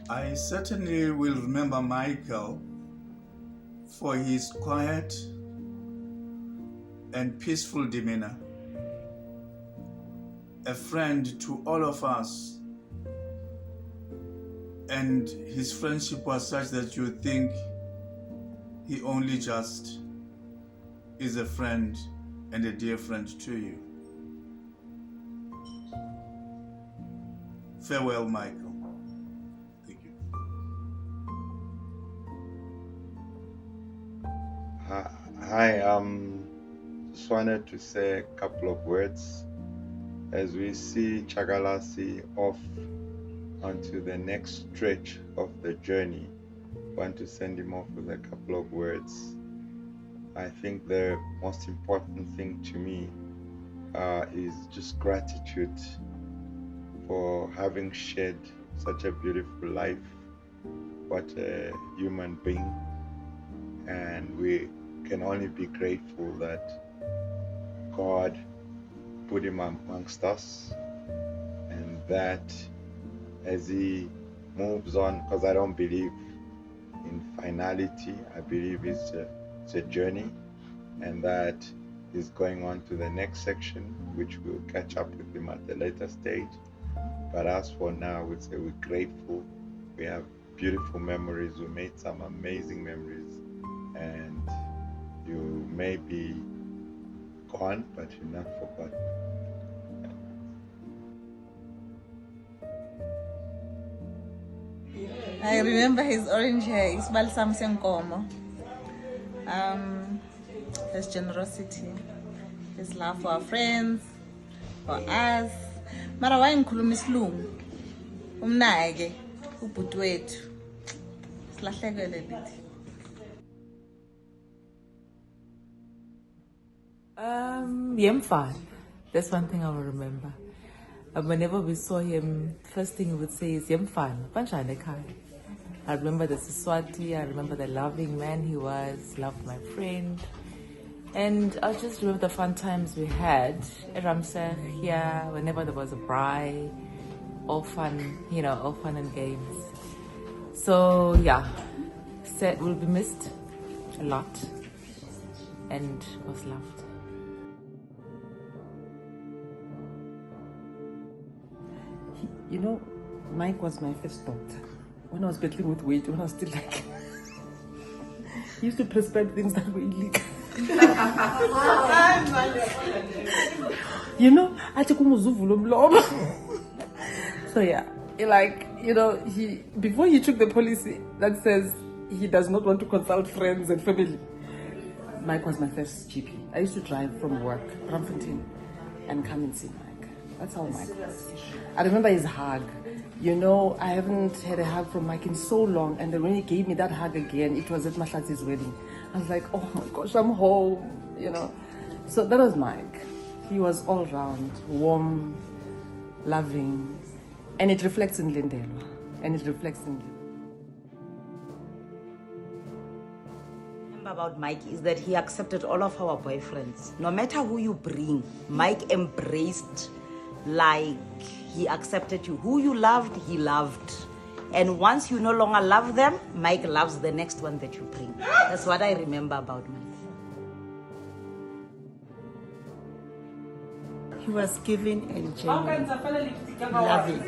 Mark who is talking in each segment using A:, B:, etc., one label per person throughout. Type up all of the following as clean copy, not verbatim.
A: I certainly will remember Michael for his quiet and peaceful demeanor. A friend to all of us, and his friendship was such that you think he only just is a friend and a dear friend to you. Farewell, Michael. Thank you.
B: Hi, just wanted to say a couple of words as we see Chagalasi off onto the next stretch of the journey. Want to send him off with a couple of words. I think the most important thing to me is just gratitude for having shared such a beautiful life. What a human being. And we can only be grateful that God put him amongst us, and that as he moves on, because I don't believe in finality, I believe it's a journey, and that is going on to the next section, which we'll catch up with him at the later stage. But as for now, we'd say we're grateful. We have beautiful memories. We made some amazing memories, and you may be gone, but you're not forgotten.
C: I remember his orange hair, Ismail Samson Komo. His generosity, his love for our friends, for us. Mara wayengikhuluma isilungu. Umnake ubhuti wethu. Silahlekele lithi.
D: Yemfan. That's one thing I will remember. Whenever we saw him, first thing he would say is Yemfan. I remember the Siswati, I remember the loving man he was, loved my friend. And I just remember the fun times we had at Ramsey here, whenever there was a braai, all fun, all fun and games. So yeah, will be missed a lot and was loved.
E: Mike was my first doctor. When I was battling with weight, when I was still like, he used to prescribe things that were illegal. So yeah, before he took the policy that says he does not want to consult friends and family, Mike was my first GP. I used to drive from work, Ramfontein, and come and see Mike. That's how Mike was. I remember his hug. I haven't had a hug from Mike in so long, and then when he gave me that hug again, it was at Mahlati's wedding. I was like, oh my gosh, I'm home, So that was Mike. He was all round, warm, loving, and it reflects in Lindelwa, and it reflects in
F: about Mike is that he accepted all of our boyfriends. No matter who you bring, Mike embraced, like he accepted you. Who you loved, he loved. And once you no longer love them, Mike loves the next one that you bring. That's what I remember about Mike.
G: He was giving and genuine, loving.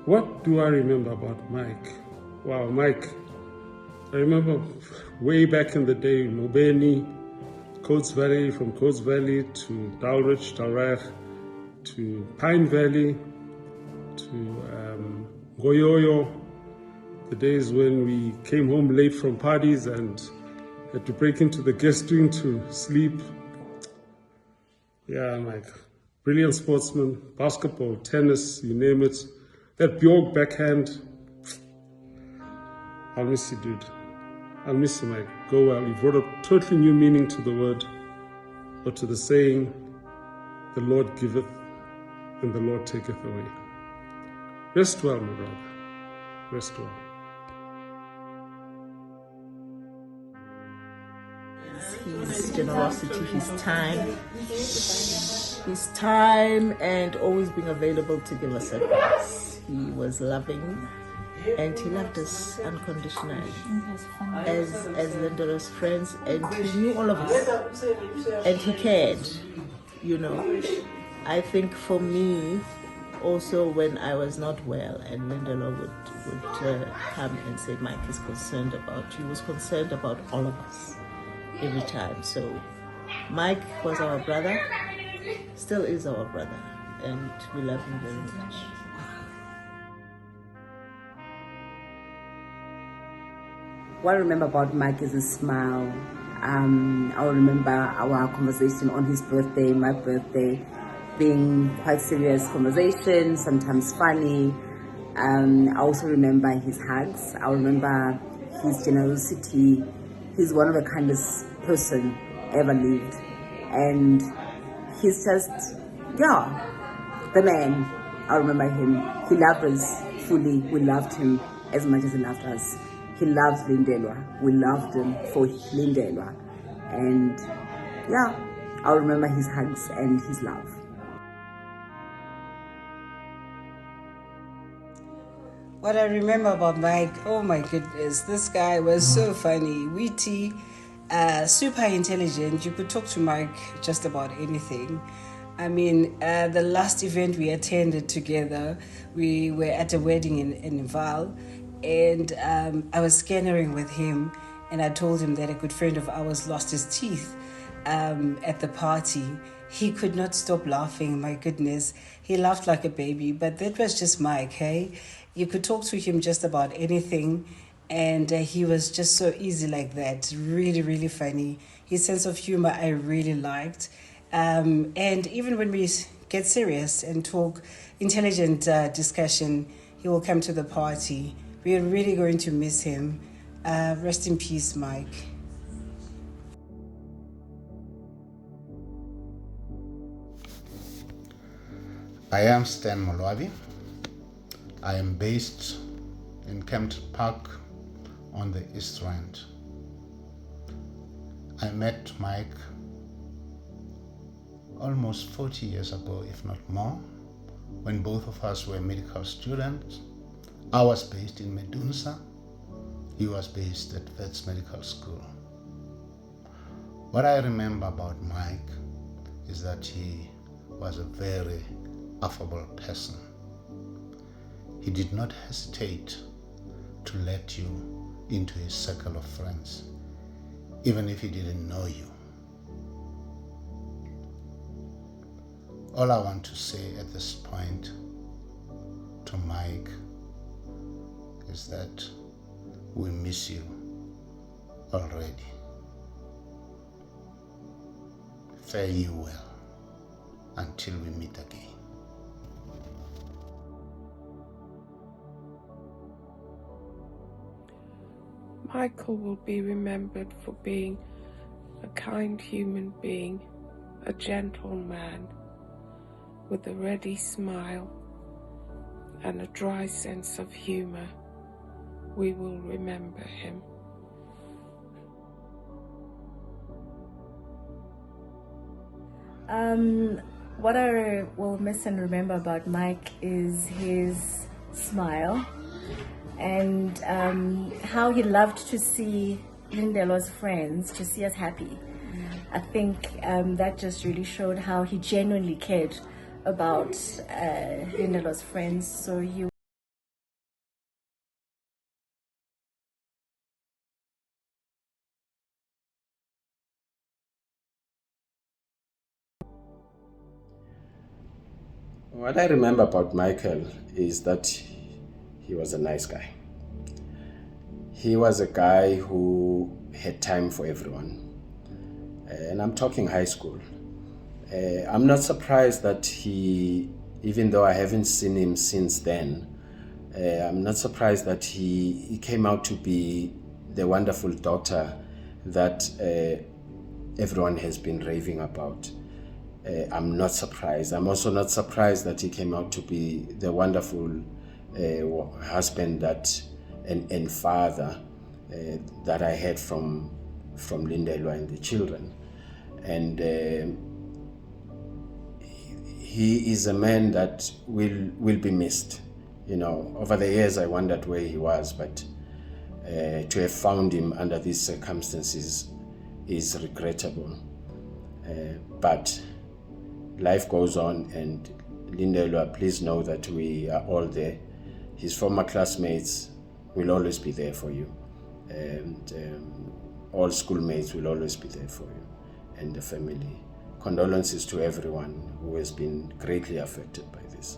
H: What do I remember about Mike? Wow, Mike. I remember way back in the day, Mobeni, Coates Valley, from Coates Valley to Dalrich, Dalrach, to Pine Valley, to Goyoyo, the days when we came home late from parties and had to break into the guest wing to sleep. Yeah, Mike, brilliant sportsman, basketball, tennis, you name it. That Bjork backhand, I'll miss you, dude. I'll miss you, Mike. Go well. You brought a totally new meaning to the word, or to the saying, the Lord giveth and the Lord taketh away. Rest well, my brother. Rest well.
G: He's generosity, his time, and always being available to give us advice. He was loving, and he loved us unconditionally as Linda's friends, and he knew all of us, and he cared. You know, I think for me, also when I was not well, and Lindela would come and say, Mike is concerned about you. He was concerned about all of us every time. So Mike was our brother, still is our brother, and we love him very much.
I: What I remember about Mike is his smile. I'll remember our conversation on his birthday, my birthday, being quite serious conversation, sometimes funny. I also remember his hugs. I remember his generosity. He's one of the kindest person ever lived. And he's just, the man. I remember him. He loved us fully. We loved him as much as he loved us. He loves Lindelwa. We loved him for Lindelwa. And I'll remember his hugs and his love.
J: What I remember about Mike, oh my goodness, this guy was so funny, witty, super intelligent. You could talk to Mike just about anything. I mean, the last event we attended together, we were at a wedding in Val, and I was scannering with him, and I told him that a good friend of ours lost his teeth at the party. He could not stop laughing, my goodness. He laughed like a baby, but that was just Mike, hey? You could talk to him just about anything, and he was just so easy like that. Really, really funny. His sense of humor I really liked. And even when we get serious and talk intelligent discussion, he will come to the party. We are really going to miss him. Rest in peace, Mike.
K: I am Stan Molwabi. I am based in Kempton Park on the East Rand. I met Mike almost 40 years ago, if not more, when both of us were medical students. I was based in Medunsa. He was based at Vets Medical School. What I remember about Mike is that he was a very affable person. He did not hesitate to let you into his circle of friends, even if he didn't know you. All I want to say at this point to Mike is that we miss you already. Fare you well until we meet again.
L: Michael will be remembered for being a kind human being, a gentle man with a ready smile and a dry sense of humor. We will remember him.
M: What I will miss and remember about Mike is his smile and how he loved to see Lindelo's friends, to see us happy. I think that just really showed how he genuinely cared about Lindelo's friends. So he
N: What I remember about Michael is that he was a nice guy. He was a guy who had time for everyone. And I'm talking high school. I'm not surprised that he, even though I haven't seen him since then, I'm not surprised that he came out to be the wonderful daughter that everyone has been raving about. I'm not surprised. I'm also not surprised that he came out to be the wonderful husband that and father that I had from Lindelwa and the children. And he is a man that will be missed. You know, over the years I wondered where he was, but to have found him under these circumstances is regrettable. But life goes on, and Lindelwa, please know that we are all there. His former classmates will always be there for you, and all schoolmates will always be there for you, and the family. Condolences to everyone who has been greatly affected by this.